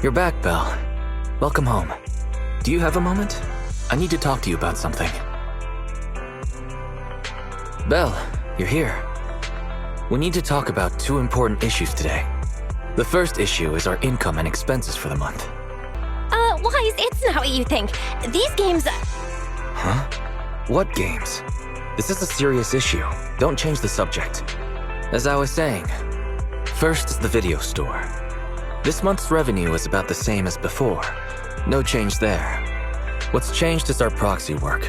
You're back, Belle. Welcome home. Do you have a moment? I need to talk to you about something. Belle, you're here. We need to talk about two important issues today. The first issue is our income and expenses for the month. Wise, it's not what you think. These games... Huh? What games? This is a serious issue. Don't change the subject. As I was saying, first is the video store. This month's revenue is about the same as before. No change there. What's changed is our proxy work.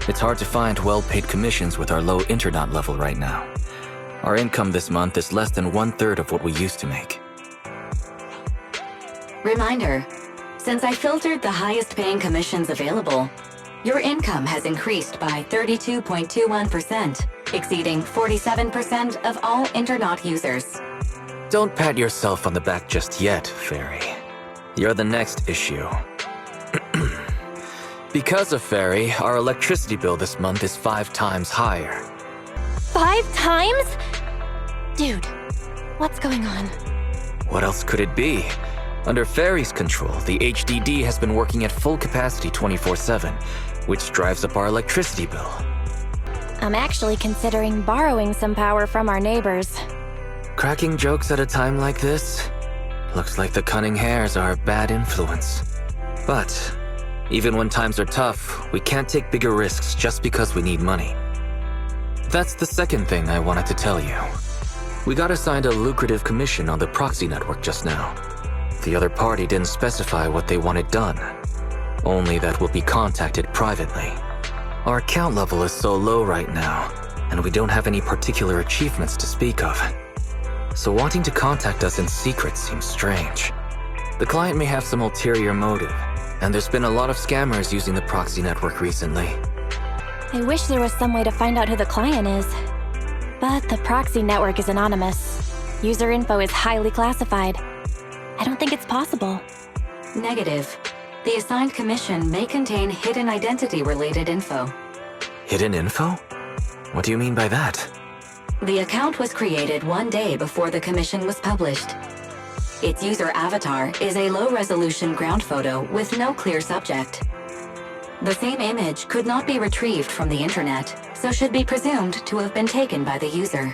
It's hard to find well-paid commissions with our low internet level right now. Our income this month is less than 1/3 of what we used to make. Reminder, since I filtered the highest paying commissions available, your income has increased by 32.21%, exceeding 47% of all internet users. Don't pat yourself on the back just yet, Fairy. You're the next issue. Because of Fairy, our electricity bill this month is 5 times higher. 5 times? Dude, what's going on? What else could it be? Under Fairy's control, the HDD has been working at full capacity 24/7, which drives up our electricity bill. I'm actually considering borrowing some power from our neighbors. Cracking jokes at a time like this? Looks like the cunning hares are a bad influence. But even when times are tough, we can't take bigger risks just because we need money. That's the second thing I wanted to tell you. We got assigned a lucrative commission on the proxy network just now. The other party didn't specify what they wanted done, only that we'll be contacted privately. Our account level is so low right now, and we don't have any particular achievements to speak of. So wanting to contact us in secret seems strange. The client may have some ulterior motive, and there's been a lot of scammers using the proxy network recently. I wish there was some way to find out who the client is. But the proxy network is anonymous. User info is highly classified. I don't think it's possible. Negative. The assigned commission may contain hidden identity-related info. Hidden info? What do you mean by that? The account was created 1 day before the commission was published. Its user avatar is a low-resolution ground photo with no clear subject. The same image could not be retrieved from the internet, so should be presumed to have been taken by the user.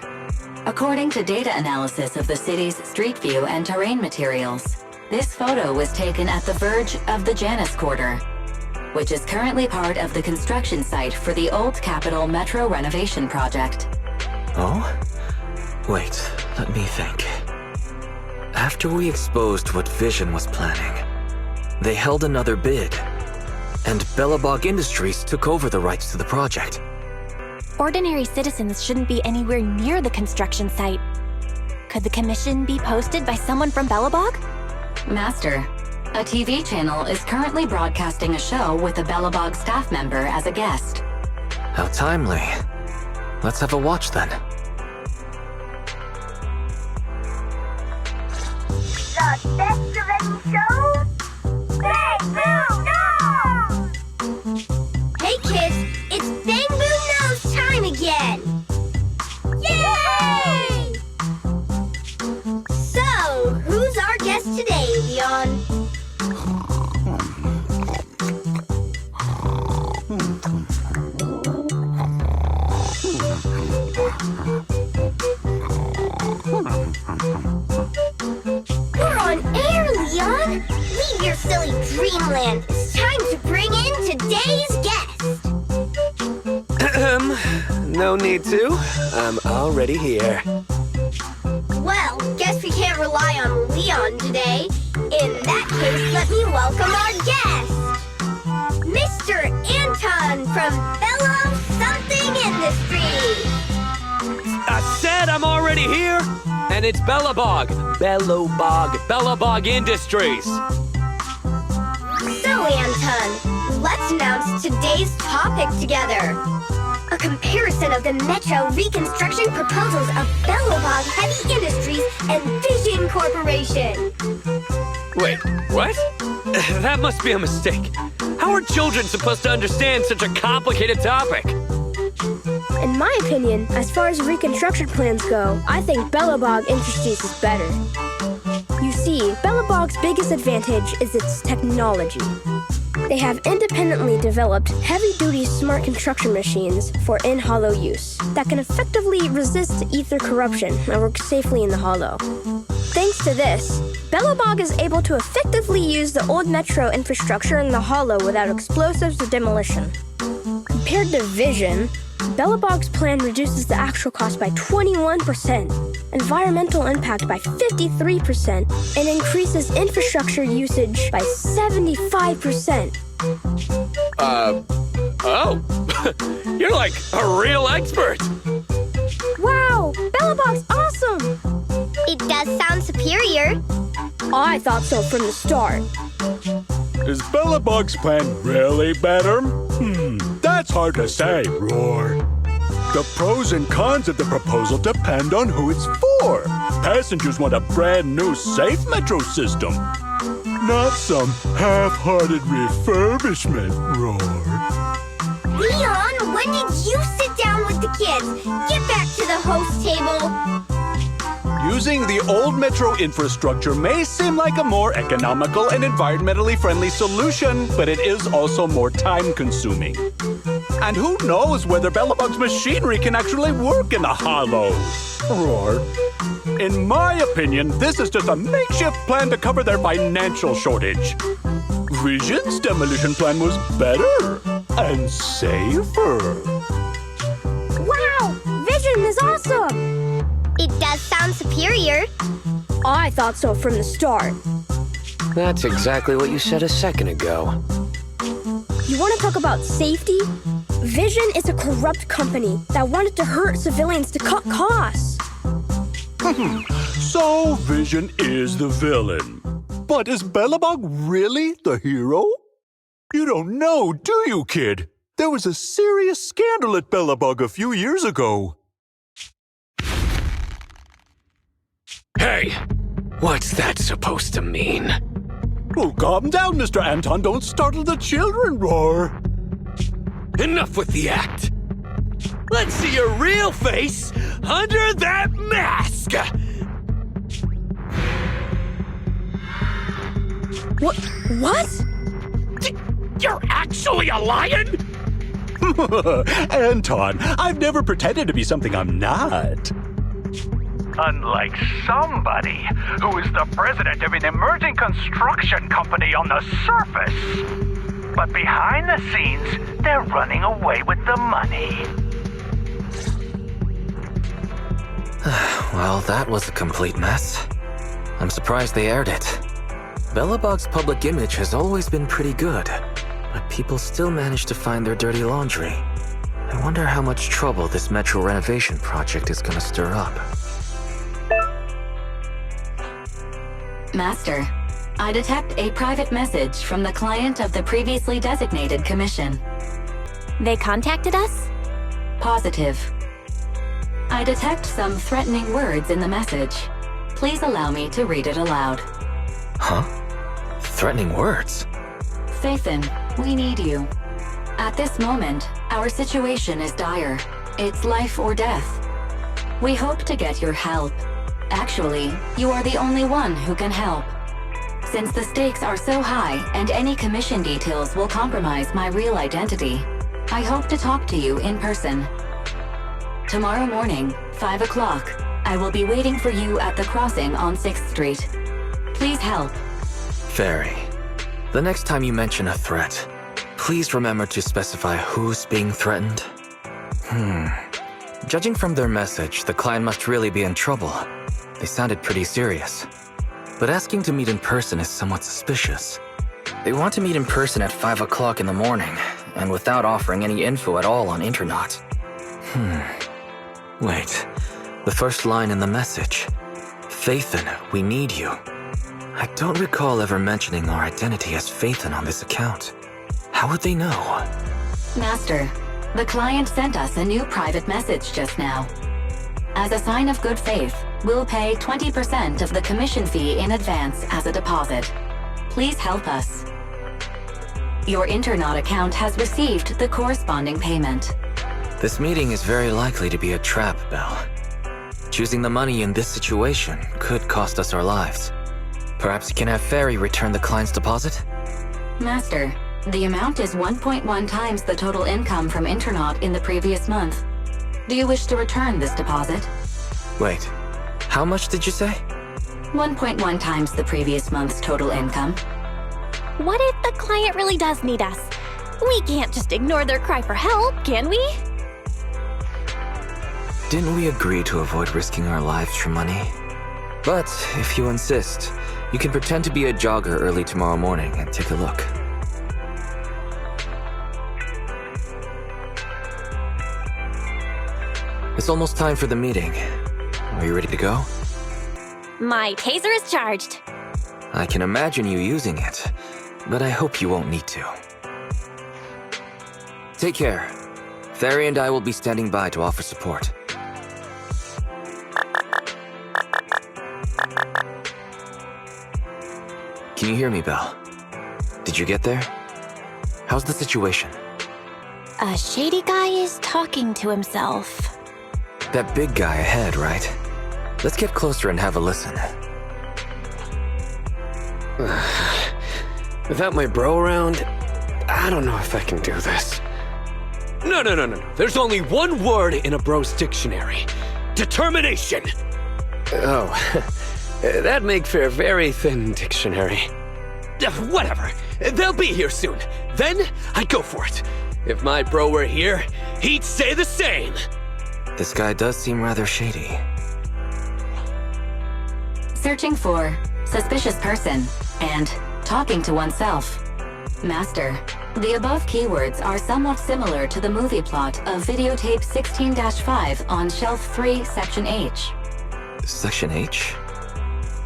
According to data analysis of the city's street view and terrain materials, this photo was taken at the verge of the Janus Quarter, which is currently part of the construction site for the Old Capitol Metro renovation project. Oh? Wait, let me think. After we exposed what Vision was planning, they held another bid, and Bellabog Industries took over the rights to the project. Ordinary citizens shouldn't be anywhere near the construction site. Could the commission be posted by someone from Bellabog? Master, a TV channel is currently broadcasting a show with a Bellabog staff member as a guest. How timely. Let's have a watch then. The best of any show? Bang Boom Knows! Hey kids, it's Bang Boom Knows time again! Yay! So, who's our guest today, Leon? We're on air, Leon! Leave your silly dreamland. It's time to bring in today's guest. No need to. I'm already here. Well, guess we can't rely on Leon today. In that case, let me welcome our guest. Mr. Anton from Bellow Something Industries. I said I'm already here, and it's Bellabog. Bellabog Industries. So, Anton, let's announce today's topic together. A comparison of the Metro reconstruction proposals of Bellabog Heavy Industries and Vision Corporation. Wait, what? That must be a mistake. How are children supposed to understand such a complicated topic? In my opinion, as far as reconstruction plans go, I think Bellabog Industries is better. You see, Bellabog's biggest advantage is its technology. They have independently developed heavy-duty smart construction machines for in-hollow use that can effectively resist ether corruption and work safely in the hollow. Thanks to this, Bellabog is able to effectively use the old metro infrastructure in the hollow without explosives or demolition. Compared to Vision, Bellabog's plan reduces the actual cost by 21%, environmental impact by 53%, and increases infrastructure usage by 75%. Oh. You're like a real expert. Wow, Bellabog's awesome! It does sound superior. I thought so from the start. Is Bellabog's plan really better? That's hard to say, Roar. The pros and cons of the proposal depend on who it's for. Passengers want a brand new safe metro system, not some half-hearted refurbishment, Roar. Leon, when did you sit down with the kids? Get back to the host table. Using the old metro infrastructure may seem like a more economical and environmentally friendly solution, but it is also more time-consuming. And who knows whether Bellabog's machinery can actually work in the hollow? Roar. In my opinion, this is just a makeshift plan to cover their financial shortage. Vision's demolition plan was better and safer. Wow, Vision is awesome! It does sound superior. I thought so from the start. That's exactly what you said a second ago. You want to talk about safety? Vision is a corrupt company that wanted to hurt civilians to cut costs. So Vision is the villain. But is Bellabog really the hero? You don't know, do you, kid? There was a serious scandal at Bellabog a few years ago. Hey, what's that supposed to mean? Oh, calm down, Mr. Anton. Don't startle the children, Roar. Enough with the act. Let's see your real face under that mask! What? You're actually a lion? Anton, I've never pretended to be something I'm not. Unlike somebody who is the president of an emerging construction company on the surface. But behind the scenes, they're running away with the money. Well, that was a complete mess. I'm surprised they aired it. Bellabog's public image has always been pretty good, but people still manage to find their dirty laundry. I wonder how much trouble this metro renovation project is gonna stir up. Master, I detect a private message from the client of the previously designated commission. They contacted us? Positive. I detect some threatening words in the message. Please allow me to read it aloud. Huh? Threatening words? Phaethon, we need you. At this moment, our situation is dire. It's life or death. We hope to get your help. Actually, you are the only one who can help. Since the stakes are so high and any commission details will compromise my real identity, I hope to talk to you in person. Tomorrow morning, 5 o'clock, I will be waiting for you at the crossing on 6th Street. Please help. Fairy, the next time you mention a threat, please remember to specify who's being threatened. Judging from their message, the client must really be in trouble. They sounded pretty serious. But asking to meet in person is somewhat suspicious. They want to meet in person at 5 o'clock in the morning, and without offering any info at all on Internet. Wait, the first line in the message. Phaethon, we need you. I don't recall ever mentioning our identity as Phaethon on this account. How would they know? Master, the client sent us a new private message just now. As a sign of good faith, we'll pay 20% of the commission fee in advance as a deposit. Please help us. Your Internet account has received the corresponding payment. This meeting is very likely to be a trap, Belle. Choosing the money in this situation could cost us our lives. Perhaps you can have Fairy return the client's deposit? Master, the amount is 1.1 times the total income from Internaut in the previous month. Do you wish to return this deposit? Wait, how much did you say? 1.1 times the previous month's total income. What if the client really does need us? We can't just ignore their cry for help, can we? Didn't we agree to avoid risking our lives for money? But if you insist, you can pretend to be a jogger early tomorrow morning and take a look. It's almost time for the meeting. Are you ready to go? My taser is charged. I can imagine you using it, but I hope you won't need to. Take care. Fairy and I will be standing by to offer support. Can you hear me, Belle? Did you get there? How's the situation? A shady guy is talking to himself. That big guy ahead, right? Let's get closer and have a listen. Without my bro around, I don't know if I can do this. No. There's only one word in a bro's dictionary. Determination! Oh, that'd make for a very thin dictionary. Whatever. They'll be here soon. Then, I'd go for it. If my bro were here, he'd say the same. This guy does seem rather shady. Searching for suspicious person and talking to oneself. Master, the above keywords are somewhat similar to the movie plot of videotape 16-5 on shelf 3, section H. Section H?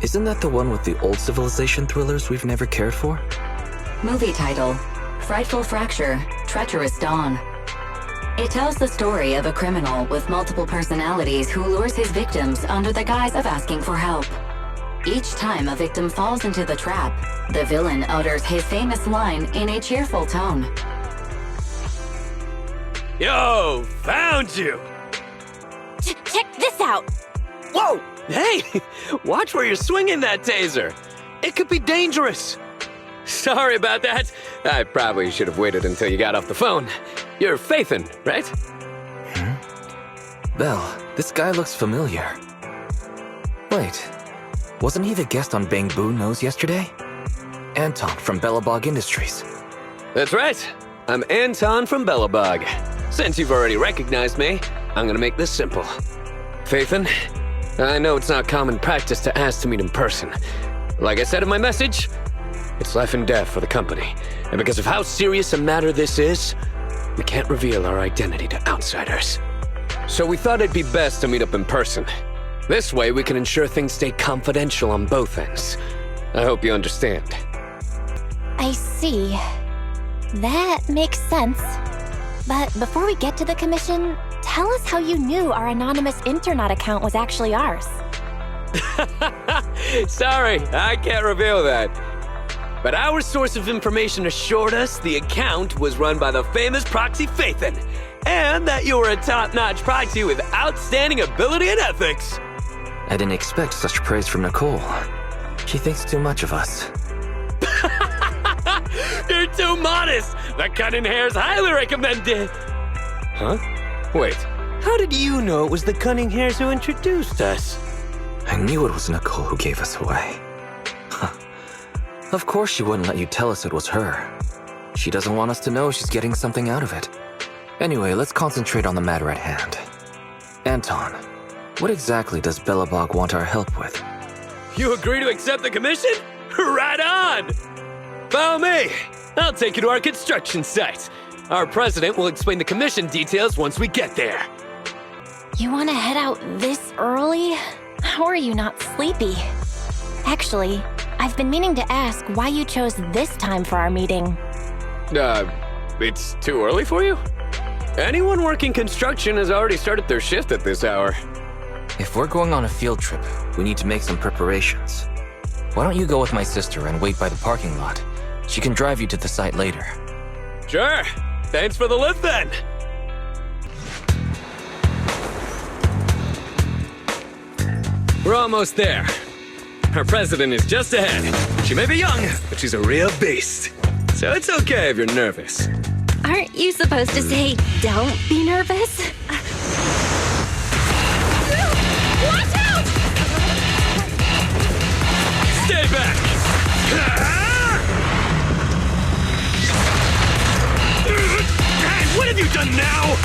Isn't that the one with the old civilization thrillers we've never cared for? Movie title, Frightful Fracture, Treacherous Dawn. It tells the story of a criminal with multiple personalities who lures his victims under the guise of asking for help. Each time a victim falls into the trap, the villain utters his famous line in a cheerful tone. Yo, found you! Check this out! Whoa! Hey! Watch where you're swinging that taser! It could be dangerous! Sorry about that. I probably should have waited until you got off the phone. You're Phaethon, right? Belle, this guy looks familiar. Wait, wasn't he the guest on Bang Boo Nose yesterday? Anton from Bellabog Industries. That's right. I'm Anton from Bellabog. Since you've already recognized me, I'm gonna make this simple. Phaethon, I know it's not common practice to ask to meet in person. Like I said in my message, it's life and death for the company. And because of how serious a matter this is, we can't reveal our identity to outsiders. So we thought it'd be best to meet up in person. This way we can ensure things stay confidential on both ends. I hope you understand. I see. That makes sense. But before we get to the commission, tell us how you knew our anonymous internet account was actually ours. Sorry, I can't reveal that. But our source of information assured us the account was run by the famous proxy Phaethon, and that you were a top-notch proxy with outstanding ability and ethics. I didn't expect such praise from Nicole. She thinks too much of us. You're too modest! The cunning hair's highly recommended! Huh? Wait, how did you know it was the cunning hairs who introduced us? I knew it was Nicole who gave us away. Of course she wouldn't let you tell us it was her. She doesn't want us to know she's getting something out of it. Anyway, let's concentrate on the matter at hand. Anton, what exactly does Bellabog want our help with? You agree to accept the commission? Right on! Follow me! I'll take you to our construction site. Our president will explain the commission details once we get there. You want to head out this early? How are you not sleepy? Actually, I've been meaning to ask why you chose this time for our meeting. It's too early for you? Anyone working construction has already started their shift at this hour. If we're going on a field trip, we need to make some preparations. Why don't you go with my sister and wait by the parking lot? She can drive you to the site later. Sure. Thanks for the lift then. We're almost there. Our president is just ahead. She may be young, but she's a real beast. So it's okay if you're nervous. Aren't you supposed to say, don't be nervous? Watch out! Stay back! Hey, what have you done now?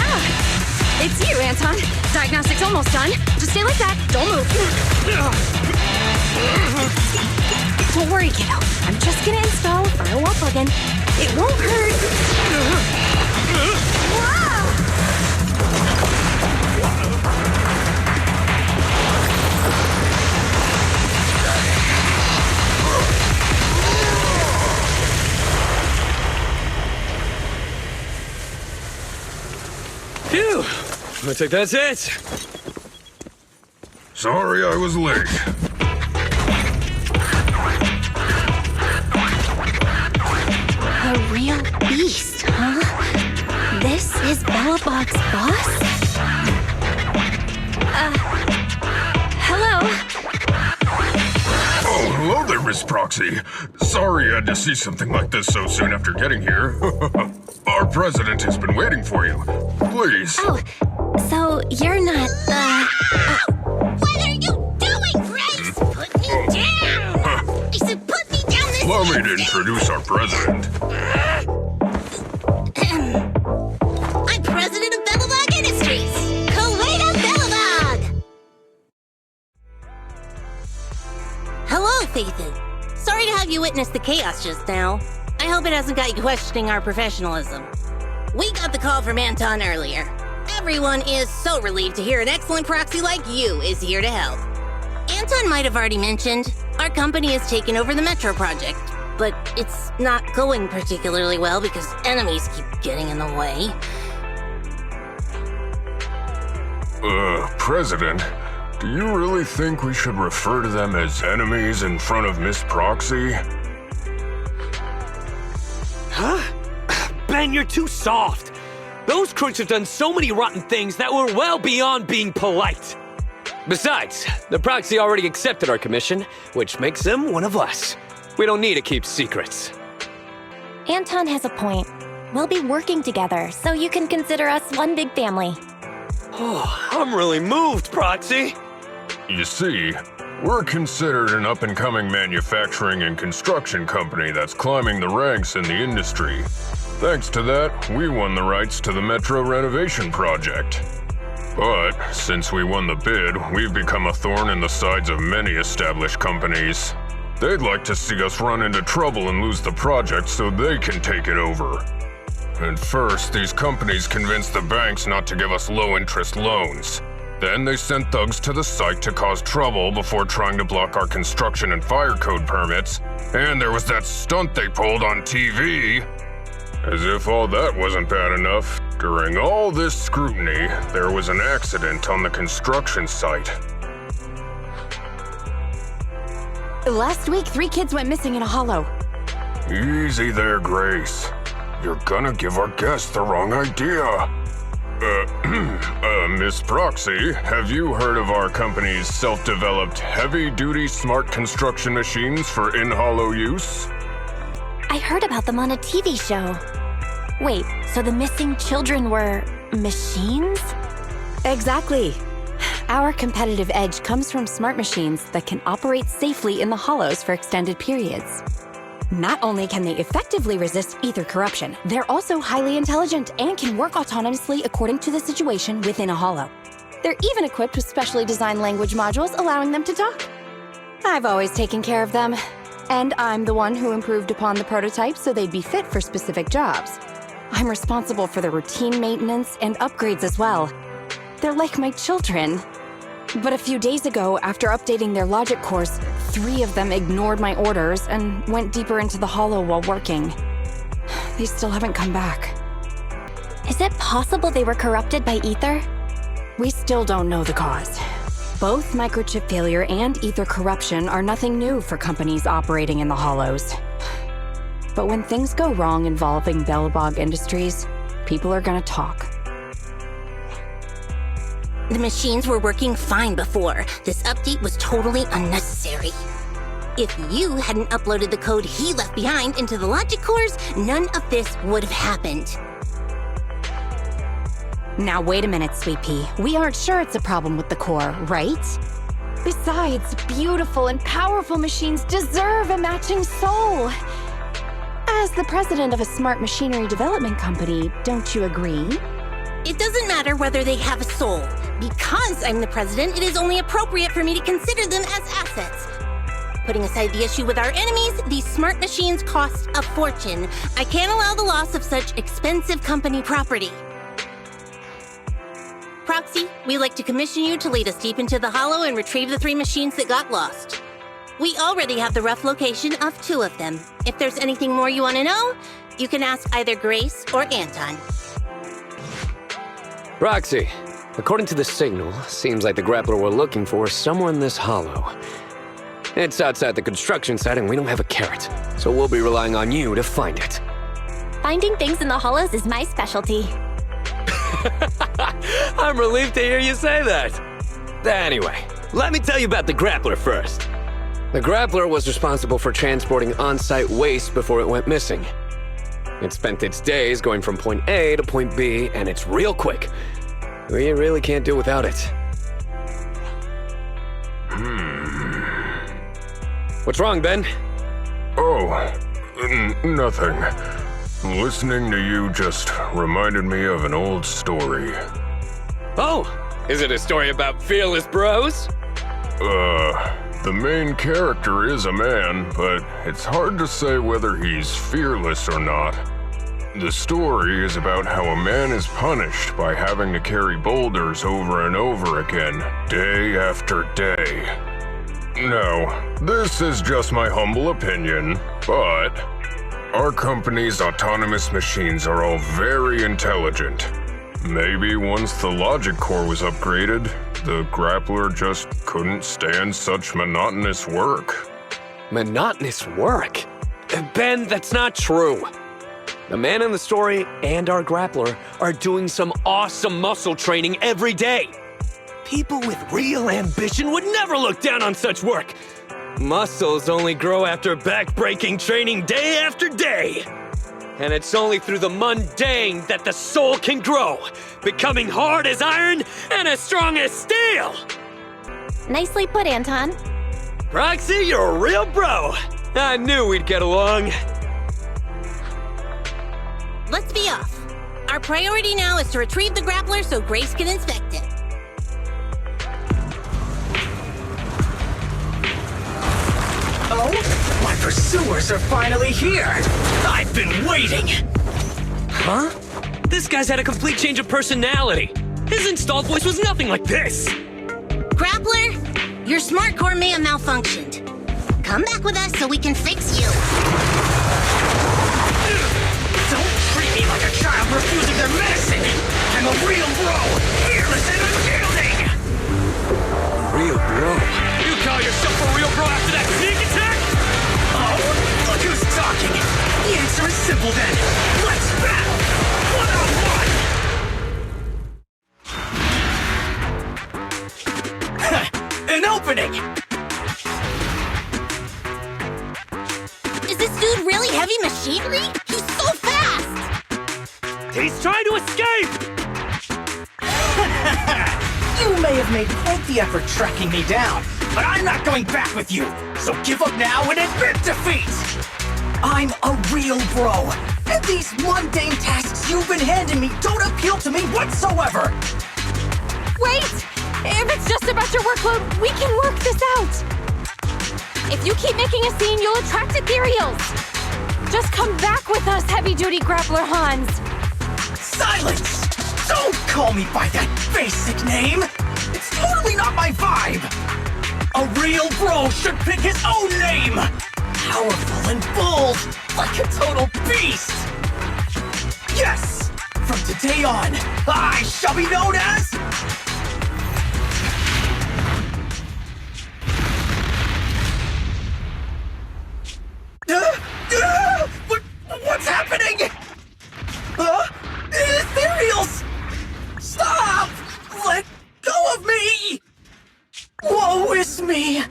It's you, Anton. Diagnostic's almost done. Just stay like that. Don't move. Don't worry, kiddo. I'm just gonna install a firewall plugin. It won't hurt. Phew! Looks like that's it. Sorry I was late. A real beast, huh? This is Belobog's boss? Hello? Oh, hello there, Miss Proxy. Sorry I had to see something like this so soon after getting here. Our president has been waiting for you. Please. Oh, so you're not, What are you doing, Grace? Put me down! I said put me down this Allow me to introduce our president. I'm president of Belobog Industries, Kaleda Belobog! Hello, Phaethon. Sorry to have you witness the chaos just now. I hope it hasn't got you questioning our professionalism. We got the call from Anton earlier. Everyone is so relieved to hear an excellent proxy like you is here to help. Anton might have already mentioned, our company has taken over the Metro project, but it's not going particularly well because enemies keep getting in the way. President, do you really think we should refer to them as enemies in front of Miss Proxy? Huh? Ben, you're too soft. Those crooks have done so many rotten things that were well beyond being polite. Besides, the proxy already accepted our commission, which makes them one of us. We don't need to keep secrets. Anton has a point. We'll be working together, so you can consider us one big family. Oh, I'm really moved, Proxy. You see, we're considered an up-and-coming manufacturing and construction company that's climbing the ranks in the industry. Thanks to that, we won the rights to the Metro renovation project. But since we won the bid, we've become a thorn in the sides of many established companies. They'd like to see us run into trouble and lose the project so they can take it over. At first, these companies convinced the banks not to give us low-interest loans. Then they sent thugs to the site to cause trouble before trying to block our construction and fire code permits. And there was that stunt they pulled on TV. As if all that wasn't bad enough, during all this scrutiny, there was an accident on the construction site. Last week, 3 kids went missing in a hollow. Easy there, Grace. You're gonna give our guests the wrong idea. Miss Proxy, have you heard of our company's self-developed heavy-duty smart construction machines for in-hollow use? I heard about them on a TV show. Wait, so the missing children were machines? Exactly. Our competitive edge comes from smart machines that can operate safely in the hollows for extended periods. Not only can they effectively resist ether corruption, they're also highly intelligent and can work autonomously according to the situation within a hollow. They're even equipped with specially designed language modules allowing them to talk. I've always taken care of them, and I'm the one who improved upon the prototypes so they'd be fit for specific jobs. I'm responsible for the routine maintenance and upgrades as well. They're like my children. But a few days ago, after updating their logic cores, 3 of them ignored my orders and went deeper into the hollow while working. They still haven't come back. Is it possible they were corrupted by ether? We still don't know the cause. Both microchip failure and ether corruption are nothing new for companies operating in the hollows. But when things go wrong involving Belobog Industries, people are gonna talk. The machines were working fine before. This update was totally unnecessary. If you hadn't uploaded the code he left behind into the logic cores, none of this would have happened. Now wait a minute, Sweet Pea. We aren't sure it's a problem with the core, right? Besides, beautiful and powerful machines deserve a matching soul. As the president of a smart machinery development company, don't you agree? It doesn't matter whether they have a soul. Because I'm the president, it is only appropriate for me to consider them as assets. Putting aside the issue with our enemies, these smart machines cost a fortune. I can't allow the loss of such expensive company property. Proxy, we'd like to commission you to lead us deep into the hollow and retrieve the 3 machines that got lost. We already have the rough location of 2 of them. If there's anything more you want to know, you can ask either Grace or Anton. Proxy, according to the signal, seems like the grappler we're looking for is somewhere in this hollow. It's outside the construction site and we don't have a carrot, so we'll be relying on you to find it. Finding things in the hollows is my specialty. I'm relieved to hear you say that. Anyway, let me tell you about the grappler first. The grappler was responsible for transporting on-site waste before it went missing. It spent its days going from point A to point B, and it's real quick. We really can't do without it. What's wrong, Ben? Oh, nothing. Listening to you just reminded me of an old story. Oh, is it a story about fearless bros? The main character is a man, but it's hard to say whether he's fearless or not. The story is about how a man is punished by having to carry boulders over and over again, day after day. Now, this is just my humble opinion, but our company's autonomous machines are all very intelligent. Maybe once the logic core was upgraded, the grappler just couldn't stand such monotonous work. Monotonous work? Ben, that's not true. The man in the story and our grappler are doing some awesome muscle training every day. People with real ambition would never look down on such work. Muscles only grow after back-breaking training day after day. And it's only through the mundane that the soul can grow, becoming hard as iron and as strong as steel. Nicely put, Anton. Proxy, you're a real bro. I knew we'd get along. Let's be off. Our priority now is to retrieve the grappler so Grace can inspect it. Oh, my pursuers are finally here! I've been waiting! Huh? This guy's had a complete change of personality. His installed voice was nothing like this. Grappler, your smart core may have malfunctioned. Come back with us so we can fix you. Don't treat me like a child refusing their medicine! I'm a real bro, fearless and unyielding! Real bro? You call yourself a real bro after that sneak attack? Oh, look who's talking! The answer is simple then. Let's battle! One-on-one! An opening! Is this dude really heavy machinery? He's so fast! He's trying to escape! You may have made quite the effort tracking me down, but I'm not going back with you, so give up now and admit defeat! I'm a real bro, and these mundane tasks you've been handing me don't appeal to me whatsoever! Wait! If it's just about your workload, we can work this out! If you keep making a scene, you'll attract ethereals! Just come back with us, heavy-duty grappler Hans! Silence! Don't call me by that basic name! It's totally not my vibe! A real bro should pick his own name! Powerful and bold, like a total beast! Yes! From today on, I shall be known as... What's happening? Ethereals! Stop! Let go of me! Woe is me!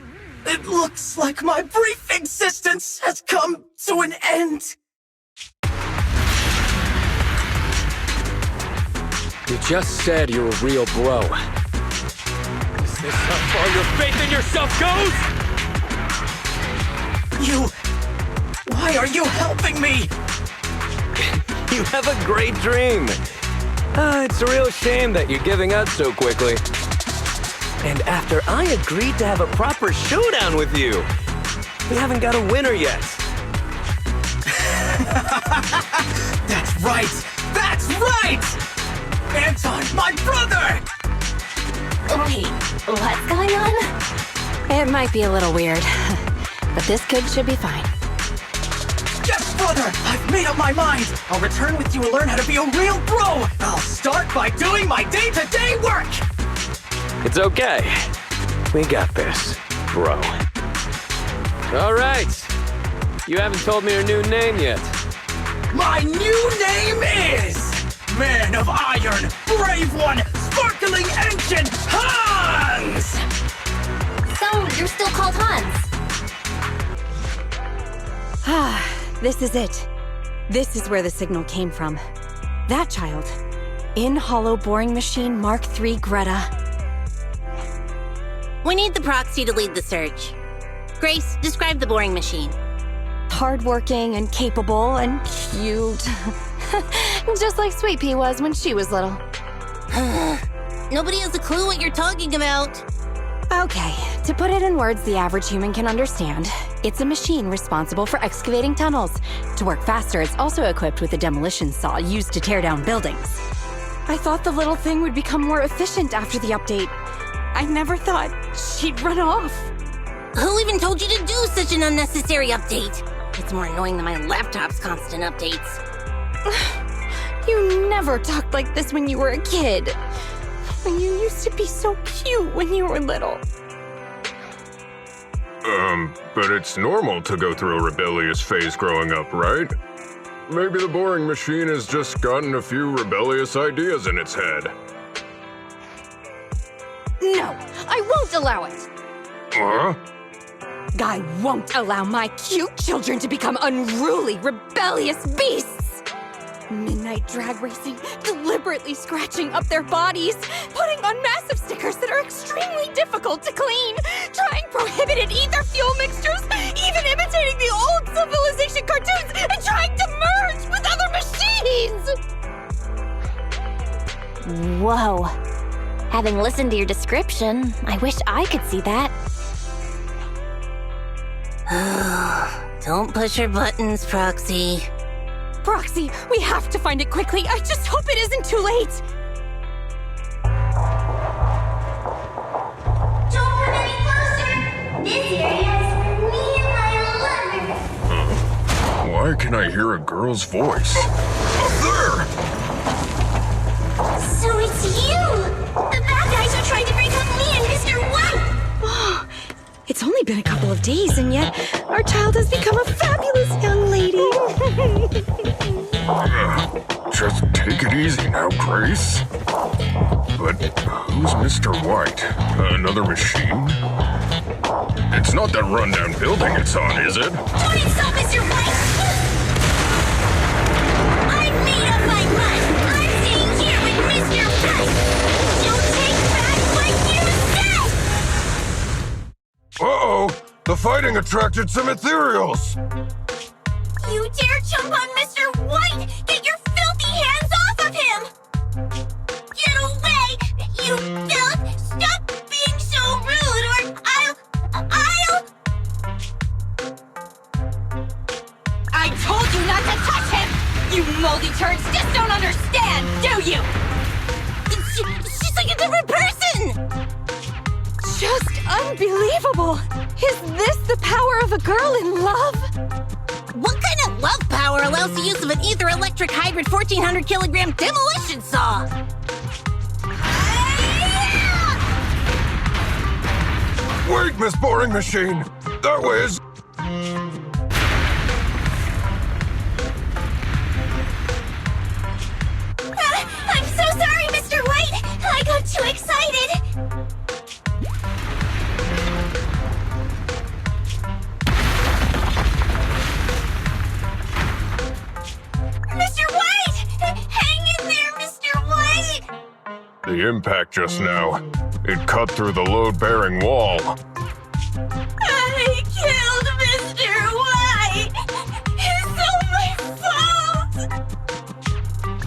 It looks like like my brief existence has come to an end. You just said you're a real bro. Is this how far your faith in yourself goes? Why are you helping me? You have a great dream. It's a real shame that you're giving up so quickly. And after I agreed to have a proper showdown with you, we haven't got a winner yet. That's right! That's right! Anton, my brother! Wait, what's going on? It might be a little weird, but this kid should be fine. Yes, brother! I've made up my mind! I'll return with you and learn how to be a real bro! I'll start by doing my day-to-day work! It's okay. We got this, bro. All right. You haven't told me your new name yet. My new name is Man of Iron, Brave One, Sparkling Engine, Hans! So, you're still called Hans? This is it. This is where the signal came from. That child. In Hollow Boring Machine Mark III Greta. We need the proxy to lead the search. Grace, describe the boring machine. Hardworking and capable and cute. Just like Sweet Pea was when she was little. Nobody has a clue what you're talking about. Okay, to put it in words the average human can understand, it's a machine responsible for excavating tunnels. To work faster, it's also equipped with a demolition saw used to tear down buildings. I thought the little thing would become more efficient after the update. I never thought she'd run off. Who even told you to do such an unnecessary update? It's more annoying than my laptop's constant updates. You never talked like this when you were a kid. You used to be so cute when you were little. But it's normal to go through a rebellious phase growing up, right? Maybe the boring machine has just gotten a few rebellious ideas in its head. No, I won't allow it. Huh? I won't allow my cute children to become unruly, rebellious beasts. Midnight drag racing, deliberately scratching up their bodies, putting on massive stickers that are extremely difficult to clean, trying prohibited ether fuel mixtures, even imitating the old Civilization cartoons, and trying to merge with other machines! Whoa. Having listened to your description, I wish I could see that. Don't push your buttons, Proxy. Proxy, we have to find it quickly. I just hope it isn't too late. Don't come any closer! This area is me and my lover! Why can I hear a girl's voice? Up there! So it's you! The bad guys are trying to break up me and Mr. White! Oh, it's only been a couple of days, and yet our child has become a fabulous young lady. Just take it easy now, Grace. But who's Mr. White? Another machine? It's not that rundown building it's on, is it? Don't insult Mr. White! I've made up my mind! I'm staying here with Mr. White! Don't take back what you said! Uh-oh! The fighting attracted some ethereals! You dare jump on Mr. White! Get your filthy hands off of him! Get away! You filth! Stop being so rude or I'll... I told you not to touch him! You moldy turds just don't understand, do you? She's like a different person! Just unbelievable! Is this the power of a girl in love? What kind of love power allows the use of an ether electric hybrid 1400 kilogram demolition saw? Wait, Miss Boring Machine! That way is... I'm so sorry, Mr. White! I got too excited! impact just now. It cut through the load-bearing wall. I killed Mr. White! It's all my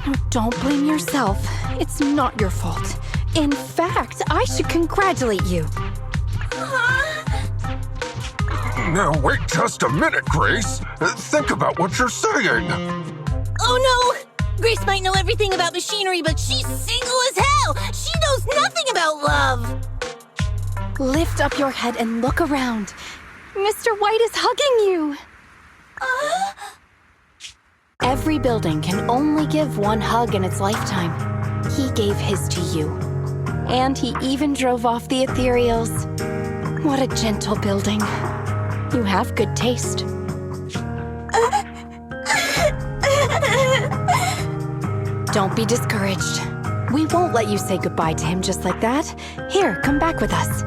fault! Don't blame yourself. It's not your fault. In fact, I should congratulate you. Now wait just a minute, Grace. Think about what you're saying. Oh no! Grace might know everything about machinery, but she's single as hell! She knows nothing about love! Lift up your head and look around. Mr. White is hugging you. Every building can only give one hug in its lifetime. He gave his to you. And he even drove off the ethereals. What a gentle building. You have good taste. Don't be discouraged. We won't let you say goodbye to him just like that. Here, come back with us.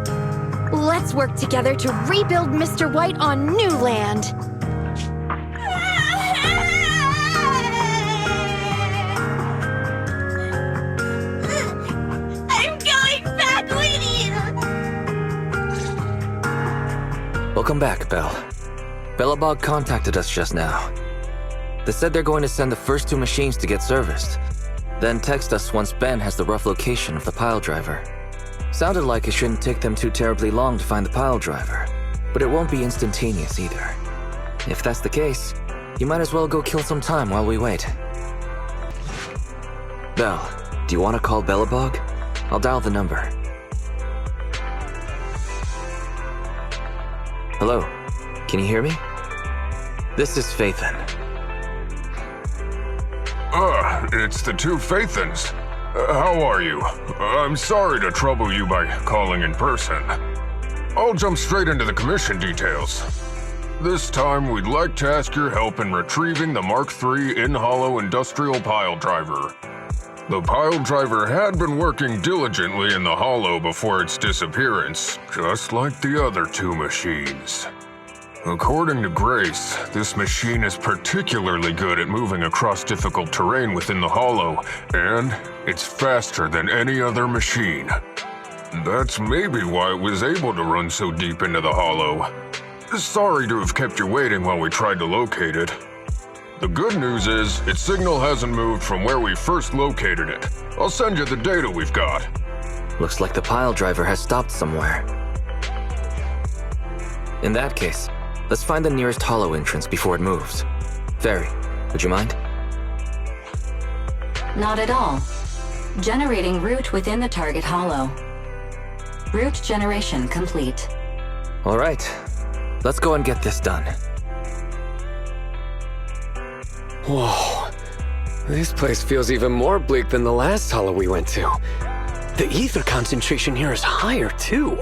Let's work together to rebuild Mr. White on new land. I'm going back with you! Welcome back, Belle. Bellabog contacted us just now. They said they're going to send the first 2 machines to get serviced. Then text us once Ben has the rough location of the pile driver. Sounded like it shouldn't take them too terribly long to find the pile driver, but it won't be instantaneous either. If that's the case, you might as well go kill some time while we wait. Belle, do you want to call Bellabog? I'll dial the number. Hello, can you hear me? This is Phaethon. It's the 2 Phaethons. How are you? I'm sorry to trouble you by calling in person. I'll jump straight into the commission details. This time, we'd like to ask your help in retrieving the Mark III in-hollow industrial pile driver. The pile driver had been working diligently in the hollow before its disappearance, just like the other 2 machines. According to Grace, this machine is particularly good at moving across difficult terrain within the hollow, and it's faster than any other machine. That's maybe why it was able to run so deep into the hollow. Sorry to have kept you waiting while we tried to locate it. The good news is, its signal hasn't moved from where we first located it. I'll send you the data we've got. Looks like the pile driver has stopped somewhere. In that case, let's find the nearest hollow entrance before it moves. Fairy, would you mind? Not at all. Generating route within the target hollow. Route generation complete. All right, let's go and get this done. Whoa. This place feels even more bleak than the last hollow we went to. The ether concentration here is higher, too.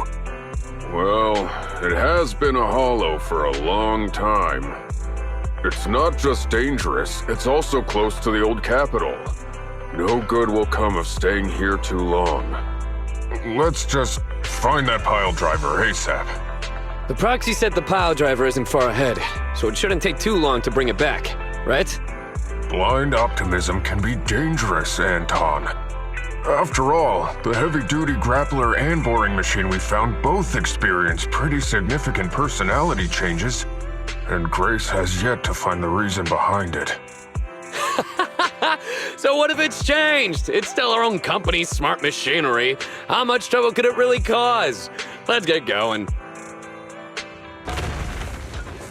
Well, it has been a hollow for a long time. It's not just dangerous, it's also close to the old capital. No good will come of staying here too long. Let's just find that pile driver ASAP. The proxy said the pile driver isn't far ahead, so it shouldn't take too long to bring it back, right? Blind optimism can be dangerous, Anton. After all, the heavy-duty grappler and boring machine we found both experienced pretty significant personality changes, and Grace has yet to find the reason behind it. So what if it's changed? It's still our own company's smart machinery. How much trouble could it really cause? Let's get going.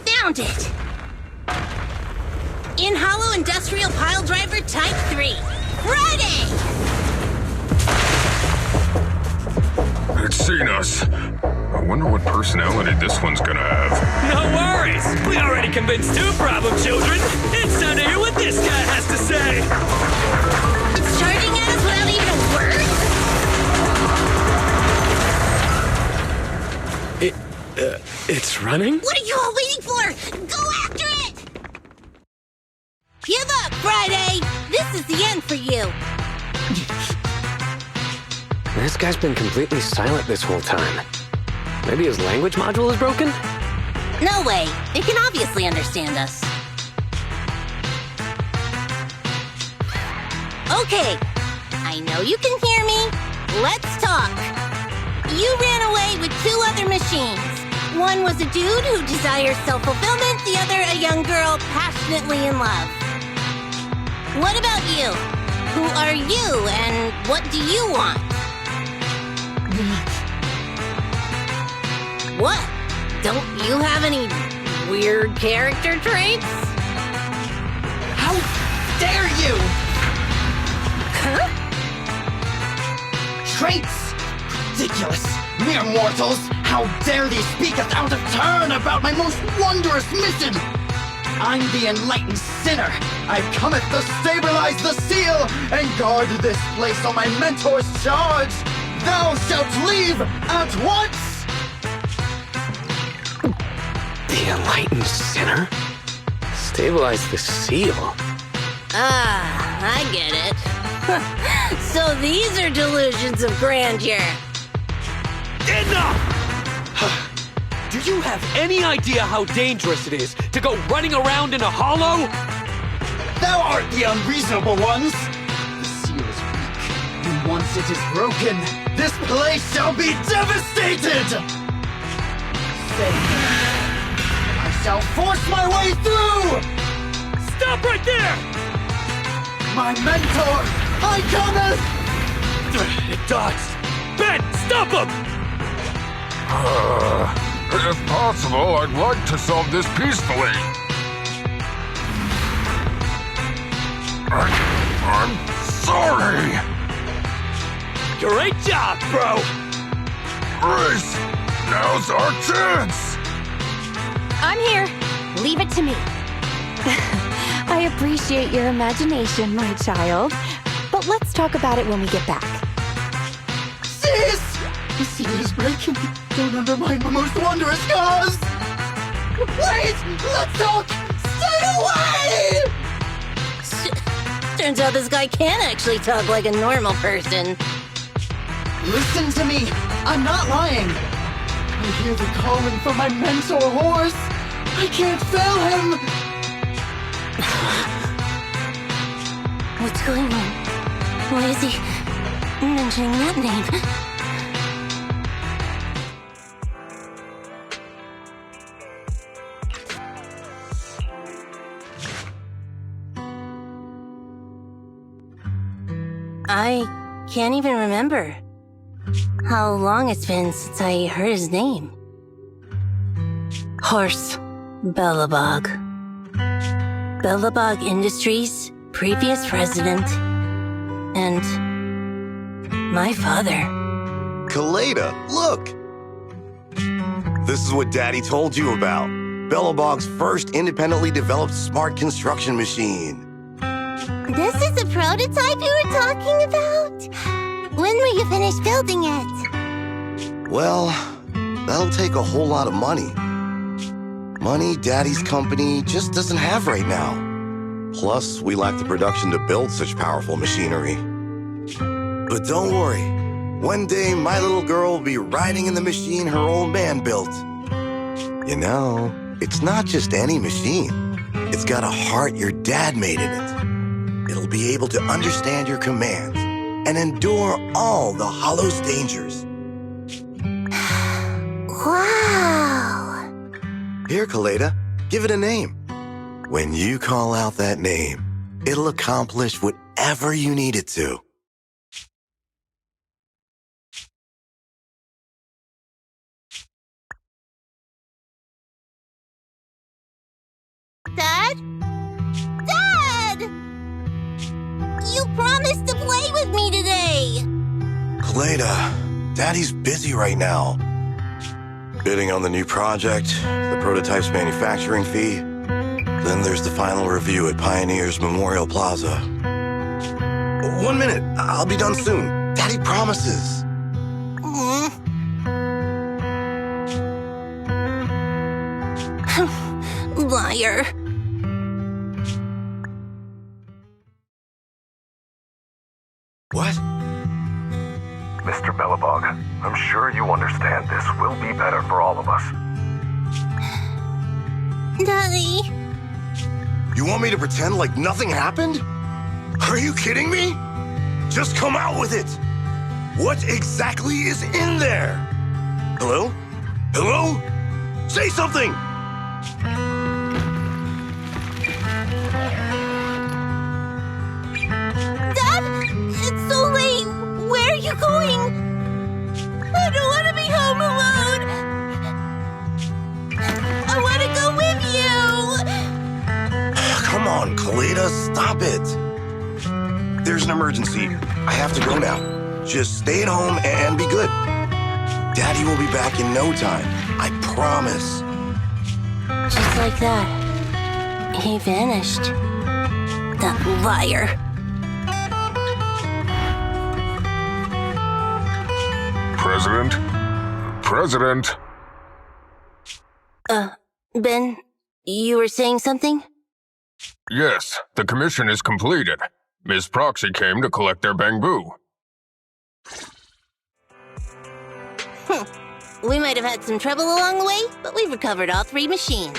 Found it! In-hollow industrial pile driver type 3. Friday! It's seen us. I wonder what personality this one's gonna have. No worries! We already convinced 2 problem children. It's time to hear what this guy has to say. It's charging at us without even a word? It's running? What are you all waiting for? Go after it! Give up, Friday! This is the end for you. This guy's been completely silent this whole time. Maybe his language module is broken? No way. It can obviously understand us. Okay. I know you can hear me. let's talk. You ran away with 2 other machines. One was a dude who desires self-fulfillment, the other a young girl passionately in love. What about you? Who are you and what do you want? What? Don't you have any weird character traits? How dare you! Huh? Traits? Ridiculous! Mere mortals! How dare they speak us out of turn about my most wondrous mission! I'm the enlightened sinner. I cometh to stabilize the seal and guard this place on my mentor's charge. Thou shalt leave at once! The enlightened sinner? Stabilize the seal. I get it. So these are delusions of grandeur. Enough! Do you have any idea how dangerous it is to go running around in a hollow? Thou art the unreasonable ones! The seal is weak, and once it is broken, this place shall be devastated! Say, I shall force my way through! Stop right there! My mentor, I cometh! It does. Ben, stop him! If possible, I'd like to solve this peacefully. I'm sorry. Great job, bro! Grace, now's our chance. I'm here. Leave it to me. I appreciate your imagination, my child. But let's talk about it when we get back. Sis! The seal is breaking. Don't undermine my most wondrous cause! Wait! Let's talk! Stay away! Turns out this guy can actually talk like a normal person. Listen to me! I'm not lying! I hear the calling from my mentor horse! I can't fail him! What's going on? Why is he mentioning that name? I can't even remember how long it's been since I heard his name. Horse Belobog. Belobog Industries, previous president, and my father. Kaleda, look! This is what Daddy told you about. Belobog's first independently developed smart construction machine. This is the prototype you were talking about? When will you finish building it? Well, that'll take a whole lot of money. Money Daddy's company just doesn't have right now. Plus, we lack the production to build such powerful machinery. But don't worry. One day, my little girl will be riding in the machine her old man built. You know, it's not just any machine. It's got a heart your dad made in it. It'll be able to understand your commands and endure all the Hollow's dangers. Wow! Here, Kaleda, give it a name. When you call out that name, it'll accomplish whatever you need it to. Dad? Dad! You promised to play with me today! Kaleda, Daddy's busy right now. Bidding on the new project, the prototype's manufacturing fee. Then there's the final review at Pioneer's Memorial Plaza. 1 minute, I'll be done soon. Daddy promises. Liar. What? Mr. Belobog, I'm sure you understand this will be better for all of us. Daddy? You want me to pretend like nothing happened? Are you kidding me? Just come out with it. What exactly is in there? Hello? Hello? Say something! Dad! It's so late! Where are you going? I don't want to be home alone! I want to go with you! Come on, Kaleda, stop it. There's an emergency. I have to go now. Just stay at home and be good. Daddy will be back in no time. I promise. Just like that, he vanished. That liar. President? President? Ben, you were saying something? Yes, the commission is completed. Ms. Proxy came to collect their bamboo. We might have had some trouble along the way, but we've recovered all 3 machines.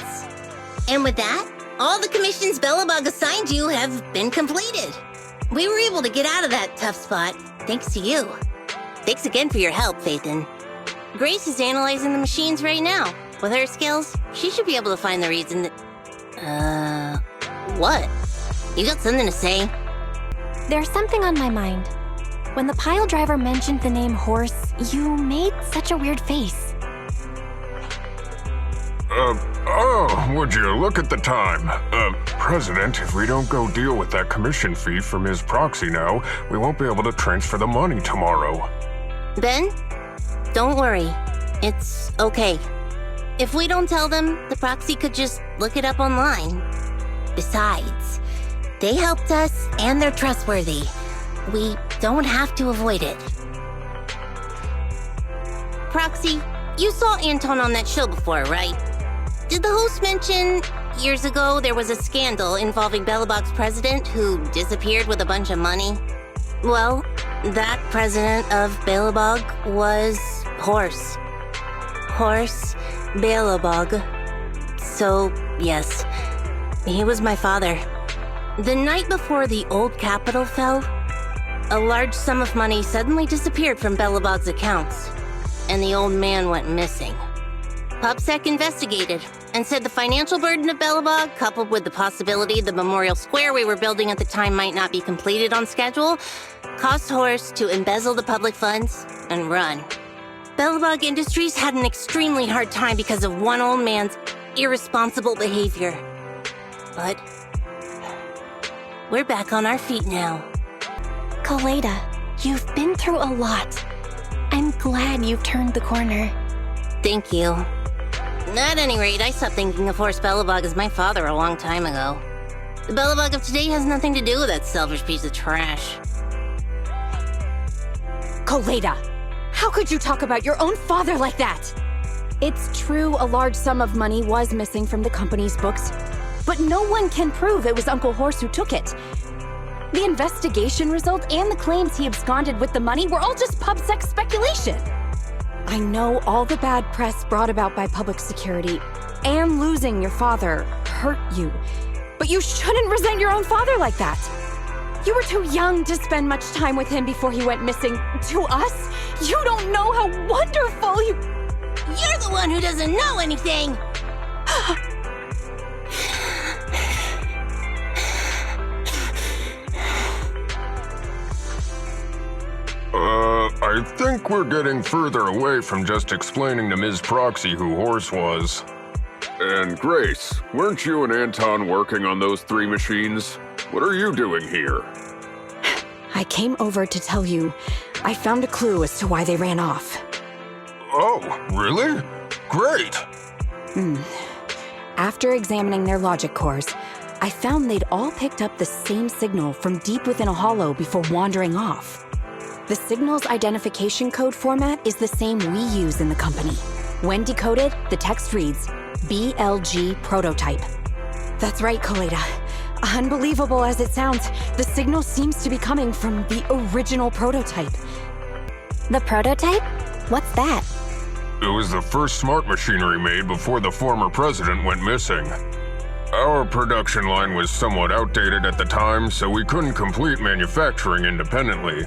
And with that, all the commissions Belobog assigned you have been completed. We were able to get out of that tough spot, thanks to you. Thanks again for your help, Phaethon. Grace is analyzing the machines right now. With her skills, she should be able to find the reason that... What? You got something to say? There's something on my mind. When the pile driver mentioned the name horse, you made such a weird face. Would you look at the time? President, if we don't go deal with that commission fee for Ms. Proxy now, we won't be able to transfer the money tomorrow. Ben, don't worry. It's okay. If we don't tell them, the proxy could just look it up online. Besides, they helped us and they're trustworthy. We don't have to avoid it. Proxy, you saw Anton on that show before, right? Did the host mention years ago there was a scandal involving Belobog's president who disappeared with a bunch of money? Well, that president of Belobog was Horse. Horse Belobog. So, yes, he was my father. The night before the old capital fell, a large sum of money suddenly disappeared from Belobog's accounts, and the old man went missing. PubSec investigated and said the financial burden of Belobog, coupled with the possibility the memorial square we were building at the time might not be completed on schedule, caused Horse to embezzle the public funds and run. Belobog Industries had an extremely hard time because of one old man's irresponsible behavior. But we're back on our feet now. Kaleda, you've been through a lot. I'm glad you've turned the corner. Thank you. At any rate, I stopped thinking of Horse Belobog as my father a long time ago. The Belobog of today has nothing to do with that selfish piece of trash. Kaleda, how could you talk about your own father like that? It's true a large sum of money was missing from the company's books, but no one can prove it was Uncle Horse who took it. The investigation result and the claims he absconded with the money were all just PubSec speculation. I know all the bad press brought about by public security and losing your father hurt you, but you shouldn't resent your own father like that. You were too young to spend much time with him before he went missing. To us, you don't know how wonderful you... You're the one who doesn't know anything! I think we're getting further away from just explaining to Ms. Proxy who Horse was. And Grace, weren't you and Anton working on those 3 machines? What are you doing here? I came over to tell you I found a clue as to why they ran off. Oh, really? Great! After examining their logic cores, I found they'd all picked up the same signal from deep within a hollow before wandering off. The signal's identification code format is the same we use in the company. When decoded, the text reads, BLG prototype. That's right, Kaleda. Unbelievable as it sounds, the signal seems to be coming from the original prototype. The prototype? What's that? It was the first smart machinery made before the former president went missing. Our production line was somewhat outdated at the time, so we couldn't complete manufacturing independently.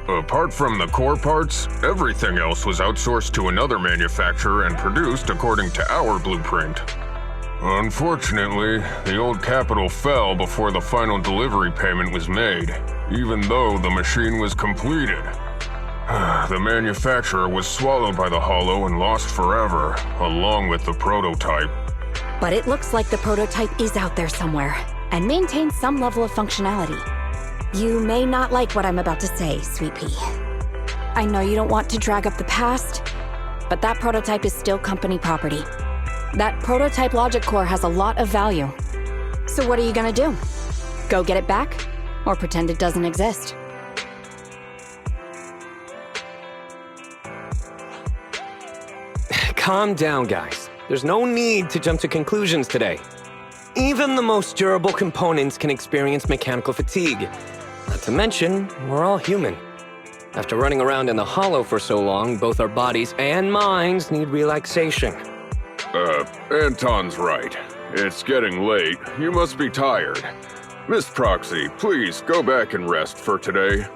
Apart from the core parts, everything else was outsourced to another manufacturer and produced according to our blueprint. Unfortunately, the old capital fell before the final delivery payment was made, even though the machine was completed. The manufacturer was swallowed by the Hollow and lost forever, along with the prototype. But it looks like the prototype is out there somewhere, and maintains some level of functionality. You may not like what I'm about to say, Sweet Pea. I know you don't want to drag up the past, but that prototype is still company property. That prototype logic core has a lot of value. So what are you gonna do? Go get it back? Or pretend it doesn't exist? Calm down, guys. There's no need to jump to conclusions today. Even the most durable components can experience mechanical fatigue. Not to mention, we're all human. After running around in the Hollow for so long, both our bodies and minds need relaxation. Anton's right. It's getting late. You must be tired. Miss Proxy, please go back and rest for today.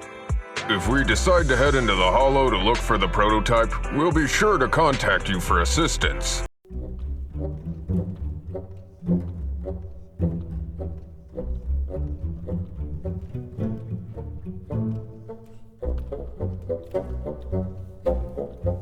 If we decide to head into the Hollow to look for the prototype, we'll be sure to contact you for assistance.